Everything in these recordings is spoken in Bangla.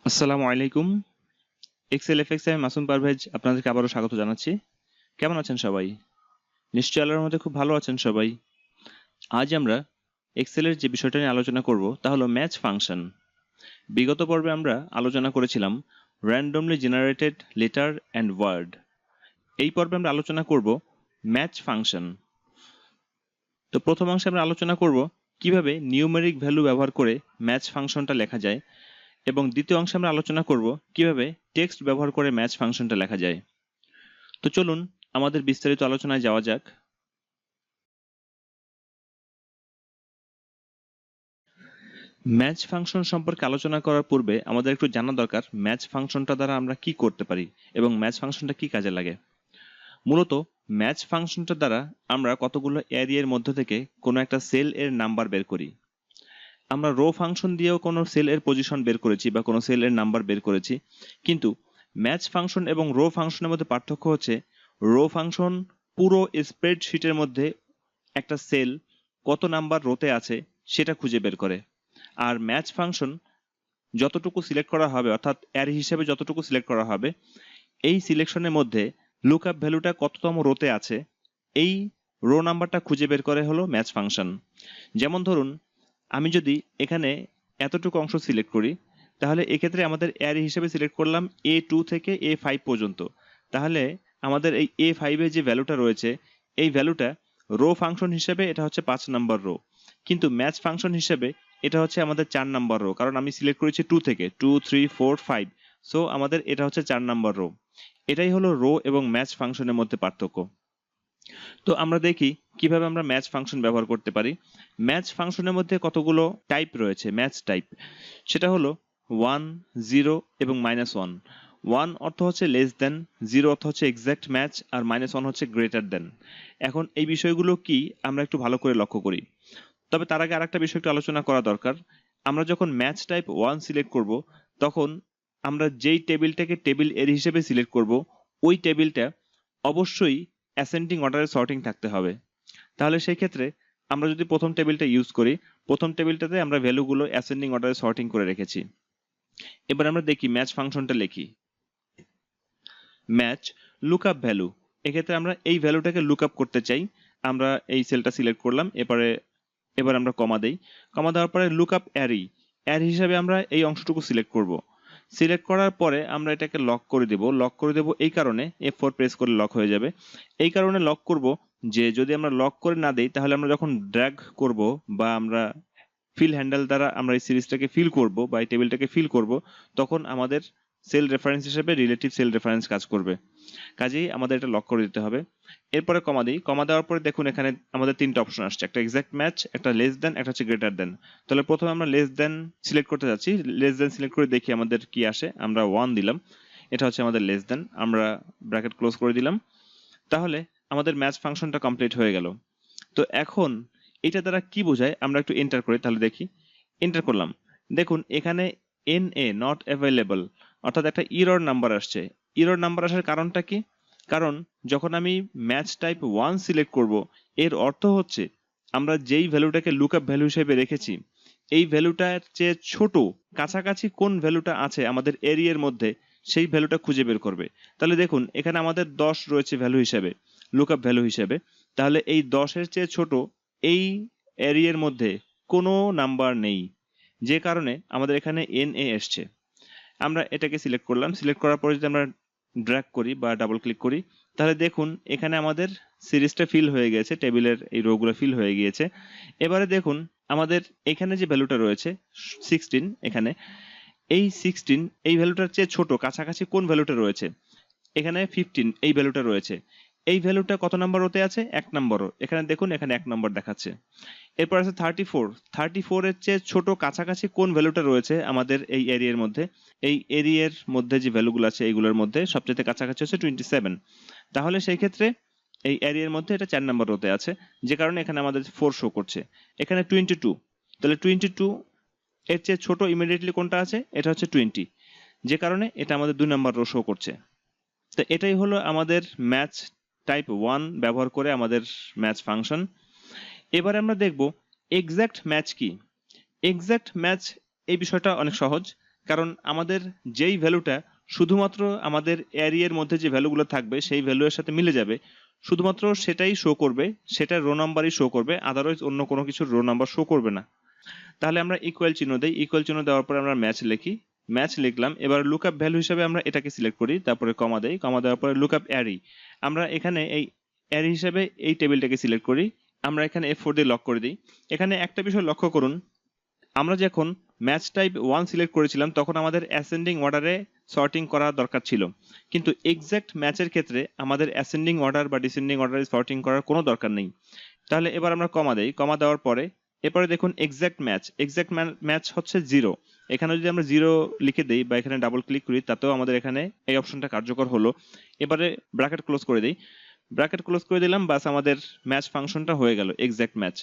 আসসালামু আলাইকুম। এক্সেল এফএক্স এ মাসুম পারভেজ আপনাদেরকে আবারও স্বাগত জানাচ্ছি। কেমন আছেন সবাই? নিশ্চয়ই আল্লাহর মধ্যে খুব ভালো আছেন সবাই। আজ আমরা এক্সেলের যে বিষয়টা নিয়ে আলোচনা করব তা হলো ম্যাচ ফাংশন। বিগত পর্বে আমরা আলোচনা করেছিলাম randomly generated letter and word. এই পর্বে আমরা আলোচনা করব ম্যাচ ফাংশন। তো প্রথম অংশে আমরা আলোচনা করব কিভাবে নিউমেরিক ভ্যালু ব্যবহার করে ম্যাচ ফাংশনটা লেখা যায়, এবং দ্বিতীয় অংশে আমরা আলোচনা করব কিভাবে টেক্সট ব্যবহার করে ম্যাচ ফাংশনটা লেখা যায়। তো চলুন আমাদের বিস্তারিত আলোচনায় যাওয়া যাক। ম্যাচ ফাংশন সম্পর্কে আলোচনা করার পূর্বে আমাদের একটু জানা দরকার ম্যাচ ফাংশনটা দ্বারা আমরা কি করতে পারি এবং ম্যাচ ফাংশনটা কি কাজে লাগে। মূলত ম্যাচ ফাংশনটা দ্বারা আমরা কতগুলো অ্যারের মধ্য থেকে কোনো একটা সেল এর নাম্বার বের করি। আমরা রো ফাংশন দিয়েও কোনো সেল এর পজিশন বের করেছি বা কোনো সেল এর নাম্বার বের করেছি, কিন্তু ম্যাচ ফাংশন এবং রো ফাংশনের মধ্যে পার্থক্য হচ্ছে রো ফাংশন পুরো স্প্রেডশিটের মধ্যে একটা সেল কত নাম্বার রোতে আছে সেটা খুঁজে বের করে, আর ম্যাচ ফাংশন যতটুকু সিলেক্ট করা হবে অর্থাৎ অ্যারে হিসেবে যতটুকু সিলেক্ট করা হবে এই সিলেকশনের মধ্যে লুকআপ ভ্যালুটা কততম রোতে আছে এই রো নাম্বারটা খুঁজে বের করে হলো ম্যাচ ফাংশন। যেমন ধরুন আমি যদি এখানে এতটুকু অংশ সিলেক্ট করি, তাহলে এক্ষেত্রে আমাদের অ্যারে হিসেবে সিলেক্ট করলাম A2 থেকে A5 পর্যন্ত, তাহলে আমাদের এই A5 এর যে ভ্যালুটা রয়েছে এই ভ্যালুটা রো ফাংশন হিসেবে এটা হচ্ছে 5 নাম্বার রো, কিন্তু ম্যাচ ফাংশন হিসেবে এটা হচ্ছে আমাদের 4 নাম্বার রো, কারণ আমি সিলেক্ট করেছি 2 থেকে 2 3 4 5, সো আমাদের এটা হচ্ছে 4 নাম্বার রো। এটাই হলো রো এবং ম্যাচ ফাংশনের মধ্যে পার্থক্য। তো আমরা দেখি কিভাবে আমরা ম্যাচ ফাংশন ব্যবহার করতে পারি। ম্যাচ ফাংশনের মধ্যে কতগুলো টাইপ রয়েছে ম্যাচ টাইপ, সেটা হলো 1 0 এবং -1। 1 অর্থ হচ্ছে লেস দেন, 0 অর্থ হচ্ছে এক্সাক্ট ম্যাচ, আর -1 হচ্ছে গ্রেটার দেন। এখন এই বিষয়গুলো কি আমরা একটু ভালো করে লক্ষ্য করি। তবে তার আগে আরেকটা বিষয় একটু আলোচনা করা দরকার। আমরা যখন ম্যাচ টাইপ 1 সিলেক্ট করব তখন আমরা যেই টেবিলটাকে টেবিল এর হিসেবে সিলেক্ট করব ওই টেবিলটা অবশ্যই অ্যাসেন্ডিং অর্ডারে সর্টিং থাকতে হবে। তাহলে সেই ক্ষেত্রে আমরা যদি প্রথম টেবিলটা ইউজ করি, প্রথম টেবিলটাতে আমরা ভ্যালুগুলো অ্যাসেন্ডিং অর্ডারে সর্টিং করে রেখেছি। এবার আমরা দেখি ম্যাচ ফাংশনটা লিখি। ম্যাচ লুকআপ ভ্যালু, এক্ষেত্রে আমরা এই ভ্যালুটাকে লুকআপ করতে চাই। আমরা এই সেলটা সিলেক্ট করলাম, এবার আমরা কমা দেই। কমা দেওয়ার পরে লুকআপ অ্যারে, অ্যারে হিসাবে আমরা এই অংশটুকু সিলেক্ট করব। সিলেক্ট করার পরে আমরা এটাকে লক করে দেব। লক করে দেব এই কারণে, F4 প্রেস করে লক হয়ে যাবে। এই কারণে লক করব যে যদি আমরা লক করে না দেই তাহলে আমরা যখন ড্র্যাগ করব বা আমরা ফিল হ্যান্ডেল দ্বারা আমরা এই সিরিজটাকে ফিল করব বা এই টেবিলটাকে ফিল করব, তখন আমাদের সেল রেফারেন্স হিসেবে রিলেটিভ সেল রেফারেন্স কাজ করবে। কাজেই আমাদের এটা লক করে দিতে হবে। এরপরে কমা দিই। কমা দেওয়ার পরে দেখুন এখানে আমাদের তিনটা অপশন আসছে, একটা এক্সাক্ট ম্যাচ, একটা লেস দেন, একটা হচ্ছে গ্রেটার দেন। তাহলে প্রথমে আমরা লেস দেন সিলেক্ট করতে যাচ্ছি। লেস দেন সিলেক্ট করে দেখি আমাদের কি আসে। আমরা 1 দিলাম, এটা হচ্ছে আমাদের লেস দেন। আমরা ব্র্যাকেট ক্লোজ করে দিলাম। তাহলে আমাদের ম্যাচ ফাংশনটা কমপ্লিট হয়ে গেল। তো এখন এটা দ্বারা কি বোঝায় আমরা একটু এন্টার করি, তাহলে দেখি। এন্টার করলাম, দেখুন এখানে NA নট অ্যাভেলেবল অর্থাৎ একটা ইরর নাম্বার আসছে। ইরর নাম্বার আসার কারণটা কি? কারণ যখন আমি ম্যাচ টাইপ 1 সিলেক্ট করব এর অর্থ হচ্ছে আমরা যেই ভ্যালুটাকে লুকআপ ভ্যালু হিসেবে রেখেছি এই ভ্যালুটার চেয়ে ছোট কাছাকাছি কোন ভ্যালুটা আছে আমাদের এরিয়ার মধ্যে সেই ভ্যালুটা খুঁজে বের করবে। তাহলে দেখুন এখানে আমাদের 10 রয়েছে ভ্যালু হিসেবে, লুকআপ ভ্যালু হিসেবে। তাহলে এই 10-এর চেয়ে ছোট এই এরিয়ার মধ্যে কোনো নাম্বার নেই, যে কারণে আমাদের এখানে NA এসছে। আমরা এটাকে সিলেক্ট করলাম। সিলেক্ট করার পরে যদি আমরা ড্র্যাগ করি বা ডাবল ক্লিক করি তাহলে দেখুন এখানে আমাদের সিরিজটা ফিল হয়ে গেছে, টেবিলের এই রোগুলো ফিল হয়ে গিয়েছে। এবারে দেখুন আমাদের এখানে যে ভ্যালুটা রয়েছে 16, এখানে এই 16 এই ভ্যালুটার চেয়ে ছোট কাছাকাছি কোন ভ্যালুটা রয়েছে? এখানে 15 এই ভ্যালুটা রয়েছে। এই ভ্যালুটা কত নাম্বার রোতে আছে? 1 নাম্বার রো। এখানে দেখুন এখানে 1 নাম্বার দেখাচ্ছে। এরপর আছে 34। 34 এর চেয়ে ছোট কাছাকাছি কোন ভ্যালুটা রয়েছে আমাদের এই এরিয়ার মধ্যে? এই এরিয়ার মধ্যে যে ভ্যালুগুলো আছে এইগুলোর মধ্যে সবচেয়ে কাছাকাছি হচ্ছে 27। তাহলে সেই ক্ষেত্রে এই এরিয়ার মধ্যে এটা 4 নাম্বার রোতে আছে, যে কারণে এখানে আমাদের 4 শো করছে। এখানে 22, তাহলে 22 এর চেয়ে ছোট ইমিডিয়েটলি কোনটা আছে? এটা হচ্ছে 20, যে কারণে এটা আমাদের 2 নাম্বার রো শো করছে। তো এটাই হলো আমাদের ম্যাচ টাইপ 1 ব্যবহার করে আমাদের ম্যাচ ফাংশন। এবারে আমরা দেখব এক্সাক্ট ম্যাচ কি। এক্সাক্ট ম্যাচ এই বিষয়টা অনেক সহজ। কারণ আমাদের যেই ভ্যালুটা শুধুমাত্র আমাদের অ্যারে এর মধ্যে যে ভ্যালুগুলো থাকবে সেই ভ্যালু এর সাথে মিলে যাবে, শুধুমাত্র সেটাই শো করবে, সেটার রো নাম্বারই শো করবে, আদারওয়াইজ অন্য কোনো কিছুর রো নাম্বার শো করবে না। তাহলে আমরা ইকুয়াল চিহ্ন দেই, ইকুয়াল চিহ্ন দেওয়ার পরে আমরা ম্যাচ লিখি, ম্যাচ লিখলাম। এবার লুকআপ ভ্যালু হিসেবে আমরা এটাকে সিলেক্ট করি, তারপরে কমা দেই, কমা দেওয়ার পরে লুকআপ অ্যারে, আমরা এখানে এই অ্যারে হিসেবে এই টেবিলটাকে সিলেক্ট করি, আমরা এখানে F4 দিয়ে লক করে দিই। এখানে একটা বিষয় লক্ষ্য করুন, আমরা যখন ম্যাচ টাইপ 1 সিলেক্ট করেছিলাম তখন আমাদের অ্যাসেন্ডিং অর্ডারে সর্টিং করা দরকার ছিল, কিন্তু এক্সাক্ট ম্যাচের ক্ষেত্রে আমাদের অ্যাসেন্ডিং অর্ডার বা ডিসেন্ডিং অর্ডারে সর্টিং করার কোনো দরকার নেই। তাহলে এবার আমরা কমা দেই, কমা দেওয়ার পরে এরপরে দেখুন এক্সাক্ট ম্যাচ হচ্ছে 0। এখানে যদি আমরা 0 লিখে দেই বা এখানে ডাবল ক্লিক করি তাতেও আমাদের এখানে এই অপশনটা কার্যকর হলো। এবারে ব্র্যাকেট ক্লোজ করে দিই, ব্র্যাকেট ক্লোজ করে দিলাম, বাস আমাদের ম্যাচ ফাংশনটা হয়ে গেল এক্সাক্ট ম্যাচ।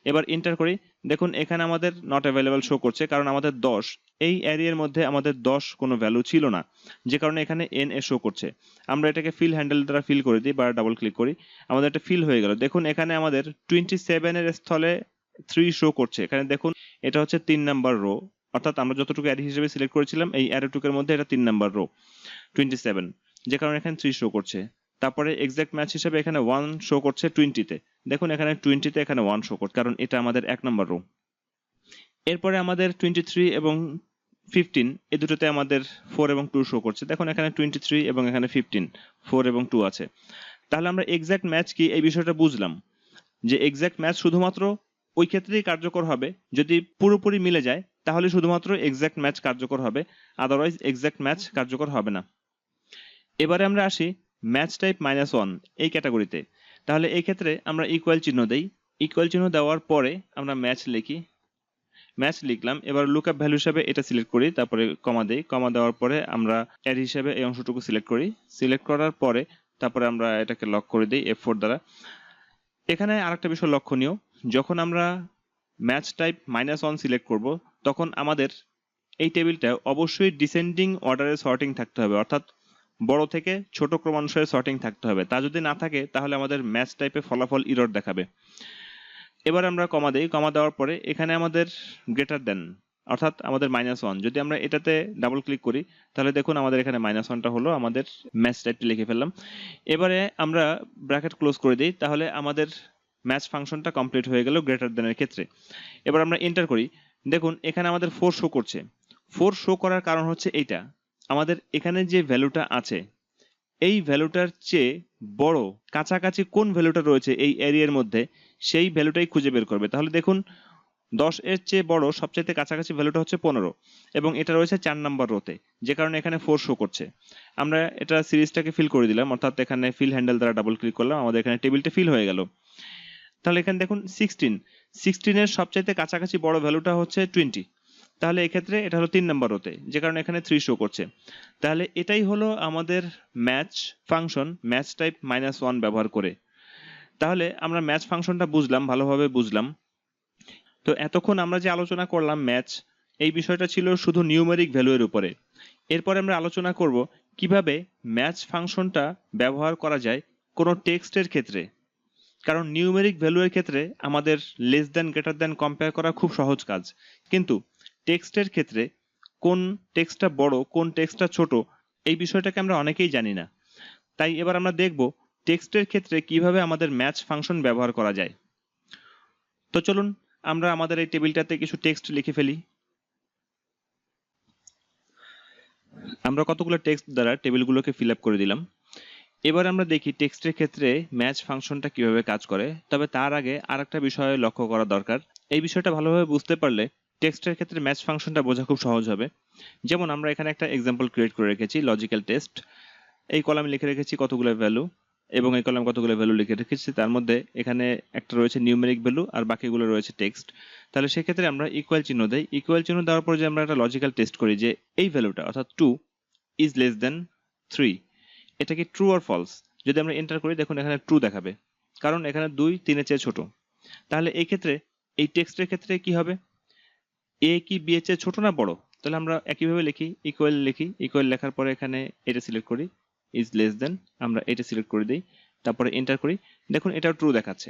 এবার এন্টার করি, দেখুন এখানে আমাদের নট অ্যাভেলেবল শো করছে, কারণ আমাদের 10 এই অ্যারের মধ্যে আমাদের 10 কোনো ভ্যালু ছিল না, যে কারণে এখানে এন এ শো করছে। আমরা এটাকে ফিল হ্যান্ডেল দ্বারা ফিল করে দিই বা ডাবল ক্লিক করি, আমাদের এটা ফিল হয়ে গেল। দেখুন এখানে আমাদের 27 এর স্থলে 3 শো করছে। এখানে দেখুন এটা হচ্ছে 3 নাম্বার রো, অর্থাৎ আমরা যতটুকু অ্যারে হিসেবে সিলেক্ট করেছিলাম এই অ্যারেটুকের মধ্যে এটা 3 নাম্বার রো 27, যে কারণে এখানে 3 শো করছে। তারপরে এক্সাক্ট ম্যাচ হিসেবে এখানে 1 শো করছে 20-তে, দেখুন এখানে 20-তে এখানে 1 শো করছে, কারণ এটা আমাদের 1 নাম্বার রো। এরপরে আমাদের 23 এবং 15 এই দুটোতে আমাদের 4 এবং 2 শো করছে, দেখুন এখানে 23 এবং এখানে 15, 4 এবং 2 আছে। তাহলে আমরা এক্সাক্ট ম্যাচ কি এই বিষয়টা বুঝলাম, যে এক্সাক্ট ম্যাচ শুধুমাত্র ওই ক্ষেত্রেই কার্যকর হবে যদি পুরোপুরি মিলে যায়, তাহলে শুধুমাত্র এক্সাক্ট ম্যাচ কার্যকর হবে, আদারওয়াইজ এক্সাক্ট ম্যাচ কার্যকর হবে না। এবারে আমরা আসি ম্যাচ টাইপ -1 এই ক্যাটাগরিতে। তাহলে এই ক্ষেত্রে আমরা ইকুয়াল চিহ্ন দেই, ইকুয়াল চিহ্ন দেওয়ার পরে আমরা ম্যাচ লিখি, ম্যাচ লিখলাম। এবার লুকআপ ভ্যালু হিসেবে এটা সিলেক্ট করি, তারপরে কমা দেই, কমা দেওয়ার পরে আমরা অ্যারে হিসেবে এই অংশটুকু সিলেক্ট করি, সিলেক্ট করার পরে তারপরে আমরা এটাকে লক করে দিই F4 দ্বারা। এখানে আরেকটা বিষয় লক্ষণীয়, যখন আমরা ম্যাচ টাইপ -1 সিলেক্ট করব তখন আমাদের এই টেবিলটা অবশ্যই ডিসেন্ডিং অর্ডারে সর্টিং থাকতে হবে, অর্থাৎ বড় থেকে ছোট ক্রমানুসারে সর্টিং থাকতে হবে। তা যদি না থাকে তাহলে আমাদের ম্যাচ টাইপে ফলাফল ইরর দেখাবে। এবার আমরা কমা দেই, কমা দেওয়ার পরে এখানে আমাদের গ্রেটার দেন, অর্থাৎ আমাদের -1, যদি আমরা এটাতে ডাবল ক্লিক করি তাহলে দেখুন আমাদের এখানে -1টা হলো, আমাদের ম্যাচ টাইপটি লিখে ফেললাম। এবারে আমরা ব্র্যাকেট ক্লোজ করে দিই, তাহলে আমাদের ম্যাচ ফাংশনটা কমপ্লিট হয়ে গেল গ্রেটার দেনের ক্ষেত্রে। এবার আমরা এন্টার করি, দেখুন এখানে আমাদের 4 শো করছে। 4 শো করার কারণ হচ্ছে এইটা, আমাদের এখানে যে ভ্যালুটা আছে এই ভ্যালুটার চেয়ে বড় কাছাকাছি কোন ভ্যালুটা রয়েছে এই এরিয়ার মধ্যে সেই ভ্যালুটাই খুঁজে বের করবে। তাহলে দেখুন 10 এর চেয়ে বড় সবচেয়ে কাছাকাছি ভ্যালুটা হচ্ছে 15 এবং এটা রয়েছে 4 নাম্বার রোতে, যে কারণে এখানে 4 শো করছে। আমরা এটা সিরিজটাকে ফিল করে দিলাম, অর্থাৎ এখানে ফিল হ্যান্ডেল দ্বারা ডাবল ক্লিক করলাম, আমাদের এখানে টেবিলটা ফিল হয়ে গেল। তাহলে এখানে দেখুন 16 এর সবচাইতে কাছাকাছি বড় ভ্যালুটা হচ্ছে 20, তাহলে এক্ষেত্রে এটা হলো 3 নাম্বার রোতে, যে কারণে এখানে 3 শো করছে। তাহলে এটাই হলো আমাদের ম্যাচ ফাংশন ম্যাচ টাইপ -1 ব্যবহার করে। তাহলে আমরা ম্যাচ ফাংশনটা বুঝলাম, ভালোভাবে বুঝলাম। তো এতক্ষণ আমরা যে আলোচনা করলাম ম্যাচ, এই বিষয়টা ছিল শুধু নিউমেরিক ভ্যালু এর উপরে। এরপরে আমরা আলোচনা করব কিভাবে ম্যাচ ফাংশনটা ব্যবহার করা যায় কোনো টেক্সটের ক্ষেত্রে, কারণ নিউমেরিক ভ্যালু এর ক্ষেত্রে আমাদের less than greater than compare করা খুব সহজ কাজ, কিন্তু টেক্সটের ক্ষেত্রে কোন টেক্সটটা বড় কোন টেক্সটটা ছোট এই বিষয়টাকে আমরা অনেকেই জানি না। তাই এবার আমরা দেখব টেক্সটের ক্ষেত্রে কিভাবে আমাদের ম্যাচ ফাংশন ব্যবহার করা যায়। তো চলুন আমরা আমাদের এই টেবিলটাতে কিছু টেক্সট লিখে ফেলি। আমরা কতগুলো টেক্সট দ্বারা টেবিলগুলোকে ফিল আপ করে দিলাম। এবার আমরা দেখি টেক্সটের ক্ষেত্রে ম্যাচ ফাংশনটা কিভাবে কাজ করে। তবে তার আগে আরেকটা বিষয় লক্ষ্য করা দরকার, এই বিষয়টা ভালোভাবে বুঝতে পারলে টেক্সটের ক্ষেত্রে ম্যাচ ফাংশনটা বোঝা খুব সহজ হবে। যেমন আমরা এখানে একটা এক্সাম্পল ক্রিয়েট করে রেখেছি, লজিক্যাল টেস্ট। এই কলামে লিখে রেখেছি কতগুলো ভ্যালু এবং এই কলামে কতগুলো ভ্যালু লিখে রেখেছি, তার মধ্যে এখানে একটা রয়েছে নিউমেরিক ভ্যালু আর বাকিগুলো রয়েছে টেক্সট। তাহলে সেক্ষেত্রে আমরা ইকুয়াল চিহ্ন দেই, ইকুয়াল চিহ্ন দেওয়ার পর যে আমরা একটা লজিক্যাল টেস্ট করি যে এই ভ্যালুটা অর্থাৎ 2 ইজ লেস দেন 3, এটা কি ট্রু অর ফলস। যদি আমরা এন্টার করি দেখুন এখানে ট্রু দেখাবে, কারণ এখানে 2 3 এর চেয়ে ছোট। তাহলে এই ক্ষেত্রে এই টেক্সটের ক্ষেত্রে কি হবে, এ কি বি এর চেয়ে ছোট না বড়। তাহলে আমরা একইভাবে লিখি, ইকুয়াল লেখার পরে এখানে এটা সিলেক্ট করি, ইজ লেস দেন, আমরা এটা সিলেক্ট করে দিই, তারপরে এন্টার করি, দেখুন এটাও ট্রু দেখাচ্ছে।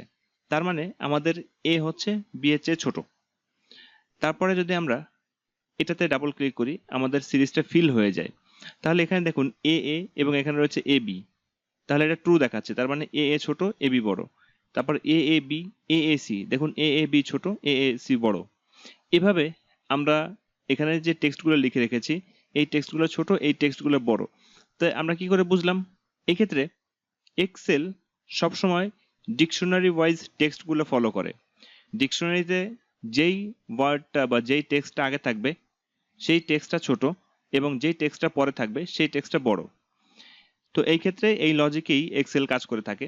তার মানে আমাদের এ হচ্ছে বি এর চেয়ে ছোট। তারপরে যদি আমরা এটাতে ডাবল ক্লিক করি, আমাদের সিরিজটা ফিল হয়ে যায়। তাহলে এখানে দেখুন এ এ এবং এখানে রয়েছে এ বি, তাহলে এটা ট্রু দেখাচ্ছে, তার মানে এ এ ছোট এ বি বড়। তারপর এ A B A A C, দেখুন এ এ বি ছোট এ এ সি বড়। এভাবে আমরা এখানে যে টেক্সটগুলো লিখে রেখেছি, এই টেক্সটগুলো ছোট এই টেক্সটগুলো বড়। তাই আমরা কি করে বুঝলাম? এক্ষেত্রে এক্সেল সবসময় ডিকশনারি ওয়াইজ টেক্সটগুলো ফলো করে। ডিকশনারিতে যেই ওয়ার্ডটা বা যেই টেক্সটটা আগে থাকবে সেই টেক্সটটা ছোট এবং যেই টেক্সটটা পরে থাকবে সেই টেক্সটটা বড়। তো এই ক্ষেত্রে এই লজিকেই এক্সেল কাজ করে থাকে।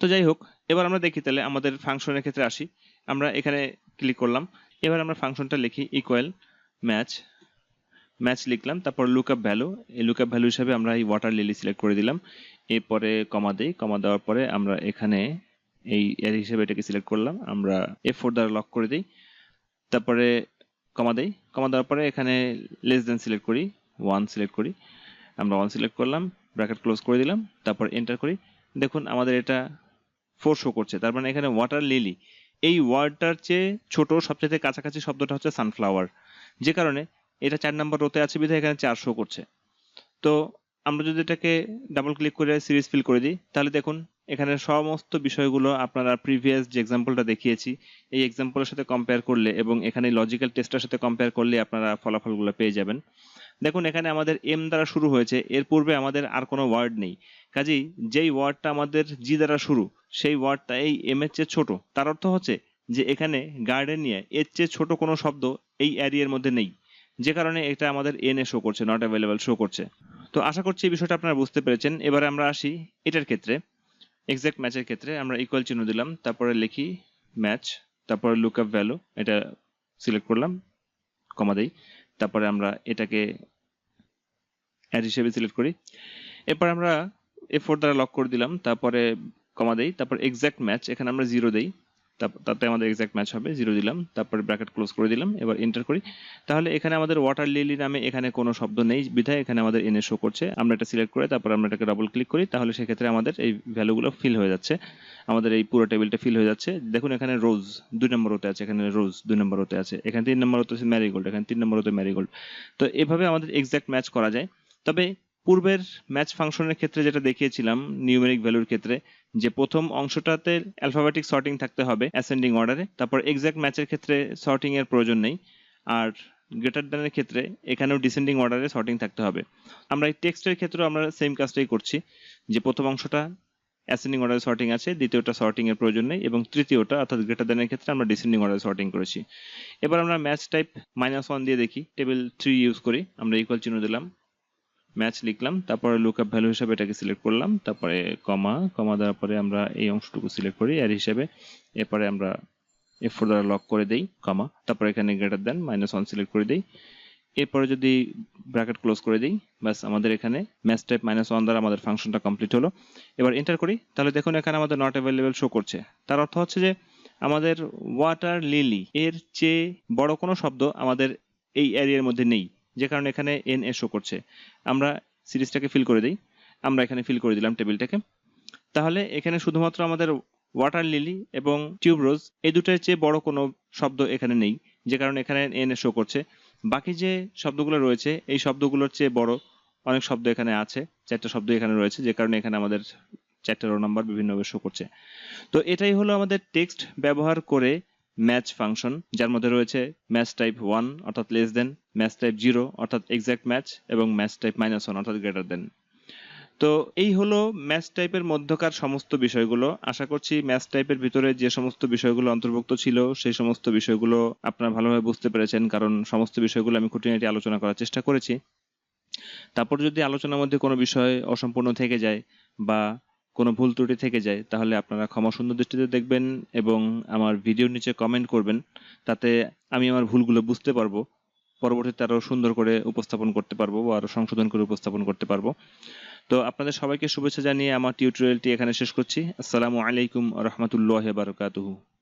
তো যাই হোক, এবার আমরা দেখি তাহলে আমাদের ফাংশনের ক্ষেত্রে আসি। আমরা এখানে ক্লিক করলাম, এবার আমরা ফাংশনটা লিখি ইকুয়াল ম্যাচ, ম্যাচ লিখলাম, তারপর লুকআপ ভ্যালু, এই লুকআপ ভ্যালু হিসাবে আমরা এই ওয়াটার লিলি সিলেক্ট করে দিলাম। এরপরে কমা দিই, কমা দেওয়ার পরে আমরা এখানে এই এর হিসেবে এটাকে সিলেক্ট করলাম, আমরা F4 দ্বারা লক করে দিই। তারপরে কমা দেই, কমা দেওয়ার পরে এখানে লেস দেন সিলেক্ট করি, 1 সিলেক্ট করি, আমরা 1 সিলেক্ট করলাম, ব্র্যাকেট ক্লোজ করে দিলাম, তারপর এন্টার করি। দেখুন আমাদের এটা 4 শো করছে, তার মানে এখানে ওয়াটার লিলি এই ওয়ার্ডটার চেয়ে ছোট সবচেয়ে কাছাকাছি শব্দটা হচ্ছে সানফ্লাওয়ার, যে কারণে এটা 4 নম্বর রোতে আছে বিধায় এখানে 4 শো করছে। তো আমরা যদি এটাকে ডাবল ক্লিক করে সিরিজ ফিল করে দিই, তাহলে দেখুন এখানে সমস্ত বিষয়গুলো আপনারা প্রিভিয়াস যে এক্সাম্পলটা দেখিয়েছি এই এক্সাম্পলের সাথে কম্পেয়ার করলে এবং এখানে লজিক্যাল টেস্টের সাথে কম্পেয়ার করলে আপনারা ফলাফলগুলো পেয়ে যাবেন। দেখুন এখানে আমাদের এম দ্বারা শুরু হয়েছে, এর পূর্বে আমাদের আর কোনো ওয়ার্ড নেই, কাজেই যেই ওয়ার্ডটা আমাদের জি দ্বারা শুরু সেই ওয়ার্ডটা এই এম এর চেয়ে ছোট, তার অর্থ হচ্ছে যে এখানে গার্ডেনিয়া এর চেয়ে ছোট কোনো শব্দ এই অ্যারিয়ার মধ্যে নেই, যে কারণে এটা আমাদের এন এ শো করছে, নট অ্যাভেলেবল শো করছে। তো আশা করছি এই বিষয়টা আপনারা বুঝতে পেরেছেন। এবারে আমরা আসি এটার ক্ষেত্রে, এক্সাক্ট ম্যাচের ক্ষেত্রে আমরা ইকুয়াল চিহ্ন দিলাম, তারপরে লিখি ম্যাচ, তারপরে লুকআপ ভ্যালু এটা সিলেক্ট করলাম, কমা দেই, তারপরে আমরা এটাকে অ্যাড হিসেবে সিলেক্ট করি। এরপর আমরা F4 দ্বারা লক করে দিলাম, তারপরে কমা দেই, তারপর এক্সাক্ট ম্যাচ এখানে আমরা 0 দেই, তাতে আমাদের এক্সাক্ট ম্যাচ হবে, 0 দিলাম, তারপরে ব্র্যাকেট ক্লোজ করে দিলাম, এবার এন্টার করি। তাহলে এখানে আমাদের ওয়াটার লিলি নামে এখানে কোনো শব্দ নেই বিধায় এখানে আমাদের এনএ শো করছে। আমরা এটা সিলেক্ট করে তারপর আমরা এটাকে ডাবল ক্লিক করি, তাহলে সেক্ষেত্রে আমাদের এই ভ্যালুগুলো ফিল হয়ে যাচ্ছে, আমাদের এই পুরো টেবিলটা ফিল হয়ে যাচ্ছে। দেখুন এখানে রোজ 2 নম্বর হতে আছে, এখানে রোজ 2 নম্বর হতে আছে, এখানে 3 নম্বর হতে আছে ম্যারিগোল্ড, এখানে 3 নম্বর হতে ম্যারিগোল্ড। তো এভাবে আমাদের এক্সাক্ট ম্যাচ করা যায়। তবে পূর্বের ম্যাচ ফাংশনের ক্ষেত্রে যেটা দেখিয়েছিলাম নিউমেরিক ভ্যালুর ক্ষেত্রে, যে প্রথম অংশটাতে অ্যালফাবেটিক সর্টিং থাকতে হবে অ্যাসেন্ডিং অর্ডারে, তারপর এক্সাক্ট ম্যাচের ক্ষেত্রে সর্টিং এর প্রয়োজন নেই, আর গ্রেটার দ্যানের ক্ষেত্রে এখানেও ডিসেন্ডিং অর্ডারে সর্টিং থাকতে হবে। আমরা এই টেক্সটের ক্ষেত্রেও আমরা সেম কাজটাই করছি, যে প্রথম অংশটা অ্যাসেন্ডিং অর্ডারে সর্টিং আছে, দ্বিতীয়টা সর্টিং এর প্রয়োজন নেই, এবং তৃতীয়টা অর্থাৎ গ্রেটার দ্যানের ক্ষেত্রে আমরা ডিসেন্ডিং অর্ডারে সর্টিং করেছি। এবার আমরা ম্যাচ টাইপ -1 দিয়ে দেখি, টেবিল 3 ইউজ করি, আমরা ইকুয়াল চিহ্ন দিলাম, ম্যাচ লিখলাম, তারপরে লুকআপ ভ্যালু হিসেবে এটাকে সিলেক্ট করলাম, তারপরে কমা, কমা দেওয়ার পরে আমরা এই অংশটুকু সিলেক্ট করি এর হিসেবে, এরপরে আমরা F4 দ্বারা লক করে দেই, কমা, তারপরে এখানে গ্রেটার দেন -1 সিলেক্ট করে দেই, এরপরে যদি ব্র্যাকেট ক্লোজ করে দিই, বাস আমাদের এখানে ম্যাচ টাইপ -1 দ্বারা আমাদের ফাংশনটা কমপ্লিট হলো। এবার এন্টার করি, তাহলে দেখুন এখানে আমাদের নট অ্যাভেলেবল শো করছে, তার অর্থ হচ্ছে যে আমাদের ওয়াটার লিলি এর চেয়ে বড় কোনো শব্দ আমাদের এই এরিয়ার মধ্যে নেই, যে কারণে এখানে এন এ শো করছে। আমরা সিরিজটাকে ফিল করে দিই, আমরা এখানে ফিল করে দিলাম টেবিলটাকে, তাহলে এখানে শুধুমাত্র আমাদের ওয়াটার লিলি এবং টিউবরোজ এই দুটোর চেয়ে বড় কোনো শব্দ এখানে নেই, যে কারণে এখানে এন এ শো করছে। বাকি যে শব্দগুলো রয়েছে এই শব্দগুলোর চেয়ে বড় অনেক শব্দ এখানে আছে, 4টা শব্দ এখানে রয়েছে, যে কারণে এখানে আমাদের 4টা রো নাম্বার বিভিন্নভাবে শো করছে। তো এটাই হলো আমাদের টেক্সট ব্যবহার করে ম্যাচ ফাংশন, যার মধ্যে রয়েছে ম্যাচ টাইপ 1 অর্থাৎ লেস দেন, ম্যাচ টাইপ 0 অর্থাৎ এক্সাক্ট ম্যাচ, এবং ম্যাচ টাইপ -1 অর্থাৎ গ্রেটার দেন। তো এই হলো ম্যাচ টাইপের মধ্যকার সমস্ত বিষয়গুলো। আশা করছি ম্যাচ টাইপের ভিতরে যে সমস্ত বিষয়গুলো অন্তর্ভুক্ত ছিল সেই সমস্ত বিষয়গুলো আপনারা ভালোভাবে বুঝতে পেরেছেন, কারণ সমস্ত বিষয়গুলো আমি খুঁটিনাটি আলোচনা করার চেষ্টা করেছি। তারপর যদি আলোচনার মধ্যে কোনো বিষয় অসম্পূর্ণ থেকে যায় বা কোনো ভুল ত্রুটি থেকে যায়, তাহলে আপনারা ক্ষমা সুন্দর দৃষ্টিতে দেখবেন এবং আমার ভিডিওর নিচে কমেন্ট করবেন, তাতে আমি আমার ভুলগুলো বুঝতে পারবো, পরবর্তীতে আরো সুন্দর করে উপস্থাপন করতে পারবো বা আরো সংশোধন করে উপস্থাপন করতে পারবো। তো আপনাদের সবাইকে শুভেচ্ছা জানিয়ে আমার টিউটোরিয়ালটি এখানে শেষ করছি। আসসালামু আলাইকুম ওয়া রাহমাতুল্লাহি ওয়া বারাকাতুহু।